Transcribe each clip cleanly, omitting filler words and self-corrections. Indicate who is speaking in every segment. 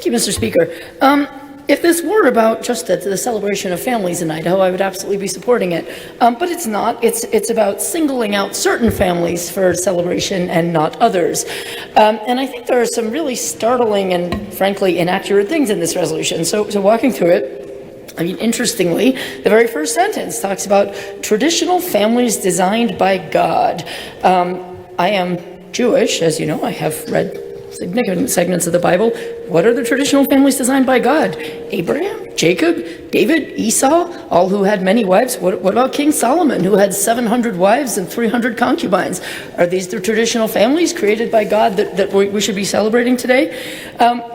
Speaker 1: Thank you, Mr. Speaker. If this were about just the celebration of families in Idaho, I would absolutely be supporting it. But it's not. It's about singling out certain families for celebration and not others. And I think there are some really startling and, frankly, inaccurate things in this resolution. So walking through it, I mean, interestingly, the very first sentence talks about traditional families designed by God. I am Jewish, as you know. I have read significant segments of the Bible. What are the traditional families designed by God? Abraham, Jacob, David, Esau, all who had many wives. What about King Solomon, who had 700 wives and 300 concubines? Are these the traditional families created by God that we should be celebrating today?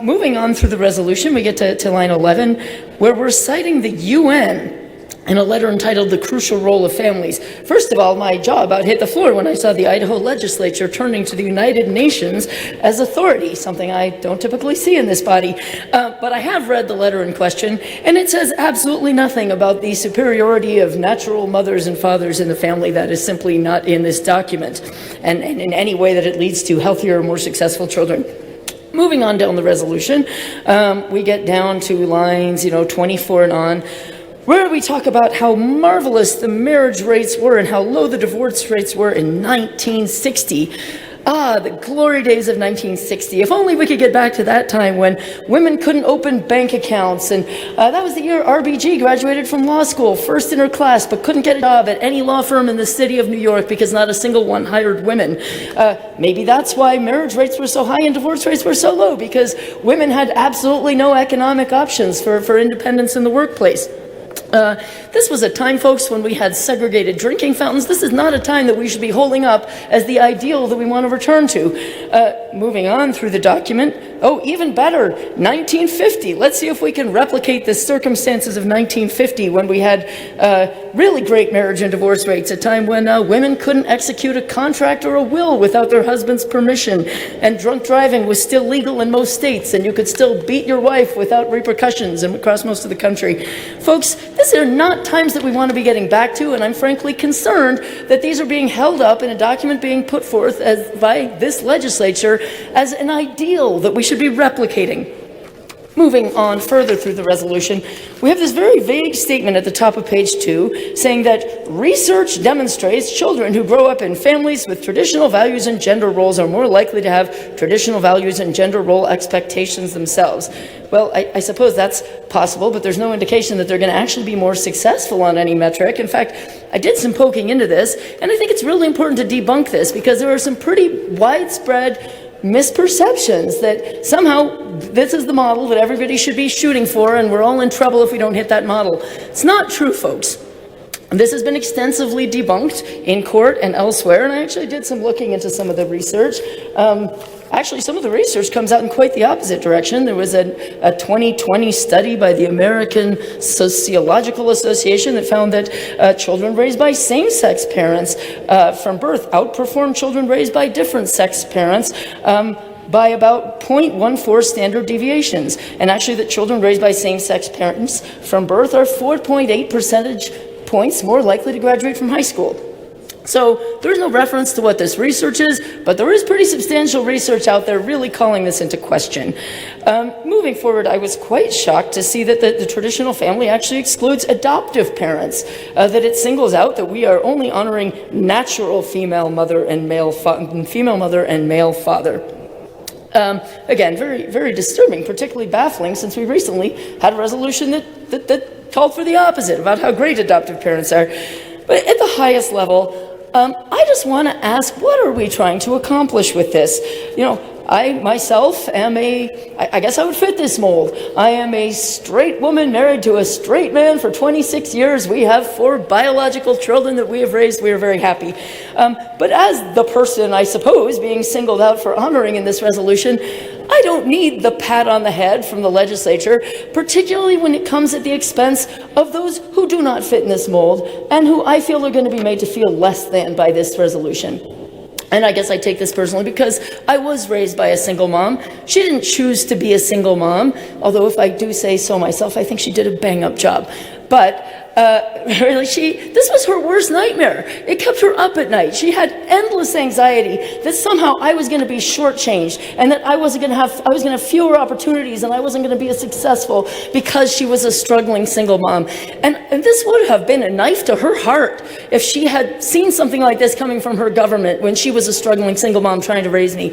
Speaker 1: Moving on through the resolution, we get to line 11, where we're citing the UN in a letter entitled The Crucial Role of Families. First of all, my jaw about hit the floor when I saw the Idaho legislature turning to the United Nations as authority, something I don't typically see in this body. But I have read the letter in question, and it says absolutely nothing about the superiority of natural mothers and fathers in the family. That is simply not in this document, and in any way that it leads to healthier, more successful children. Moving on down the resolution, we get down to lines 24 and on, where we talk about how marvelous the marriage rates were and how low the divorce rates were in 1960. The glory days of 1960. If only we could get back to that time when women couldn't open bank accounts. And that was the year RBG graduated from law school, first in her class, but couldn't get a job at any law firm in the city of New York because not a single one hired women. Maybe that's why marriage rates were so high and divorce rates were so low, because women had absolutely no economic options for independence in the workplace. This was a time, folks, when we had segregated drinking fountains. This is not a time that we should be holding up as the ideal that we want to return to. Moving on through the document, even better, 1950. Let's see if we can replicate the circumstances of 1950 when we had really great marriage and divorce rates, a time when women couldn't execute a contract or a will without their husband's permission, and drunk driving was still legal in most states, and you could still beat your wife without repercussions across most of the country. Folks, these are not times that we want to be getting back to, and I'm frankly concerned that these are being held up in a document being put forth by this legislature as an ideal that we should be replicating. Moving on further through the resolution, we have this very vague statement at the top of page 2 saying that research demonstrates children who grow up in families with traditional values and gender roles are more likely to have traditional values and gender role expectations themselves. Well, I suppose that's possible, but there's no indication that they're going to actually be more successful on any metric. In fact, I did some poking into this, and I think it's really important to debunk this because there are some pretty widespread misperceptions that somehow this is the model that everybody should be shooting for and we're all in trouble if we don't hit that model. It's not true, folks. This has been extensively debunked in court and elsewhere, and I actually did some looking into some of the research. Actually, some of the research comes out in quite the opposite direction. There was a 2020 study by the American Sociological Association that found that children raised by same-sex parents from birth outperform children raised by different-sex parents by about 0.14 standard deviations. And actually, that children raised by same-sex parents from birth are 4.8 percentage points more likely to graduate from high school. So there's no reference to what this research is, but there is pretty substantial research out there really calling this into question. Moving forward, I was quite shocked to see that the traditional family actually excludes adoptive parents, that it singles out that we are only honoring natural female mother and male father. Again, very, very disturbing, particularly baffling, since we recently had a resolution that called for the opposite, about how great adoptive parents are. But at the highest level, I just want to ask, what are we trying to accomplish with this? I myself am I guess I would fit this mold. I am a straight woman married to a straight man for 26 years. We have 4 biological children that we have raised. We are very happy. But as the person, I suppose, being singled out for honoring in this resolution, I don't need the pat on the head from the legislature, particularly when it comes at the expense of those who do not fit in this mold and who I feel are going to be made to feel less than by this resolution. And I guess I take this personally because I was raised by a single mom. She didn't choose to be a single mom, although if I do say so myself, I think she did a bang-up job. But Really, this was her worst nightmare. It kept her up at night. She had endless anxiety that somehow I was going to be shortchanged and that I was going to have fewer opportunities and I wasn't going to be as successful because she was a struggling single mom. And this would have been a knife to her heart if she had seen something like this coming from her government when she was a struggling single mom trying to raise me.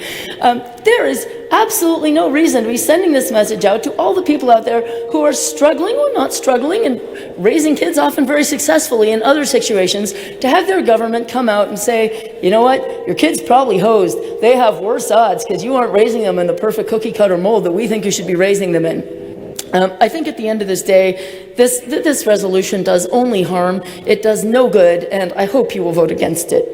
Speaker 1: There is absolutely no reason to be sending this message out to all the people out there who are struggling or not struggling and raising kids often very successfully in other situations, to have their government come out and say, you know what, your kid's probably hosed. They have worse odds because you aren't raising them in the perfect cookie cutter mold that we think you should be raising them in. I think at the end of this day, this resolution does only harm. It does no good, and I hope you will vote against it.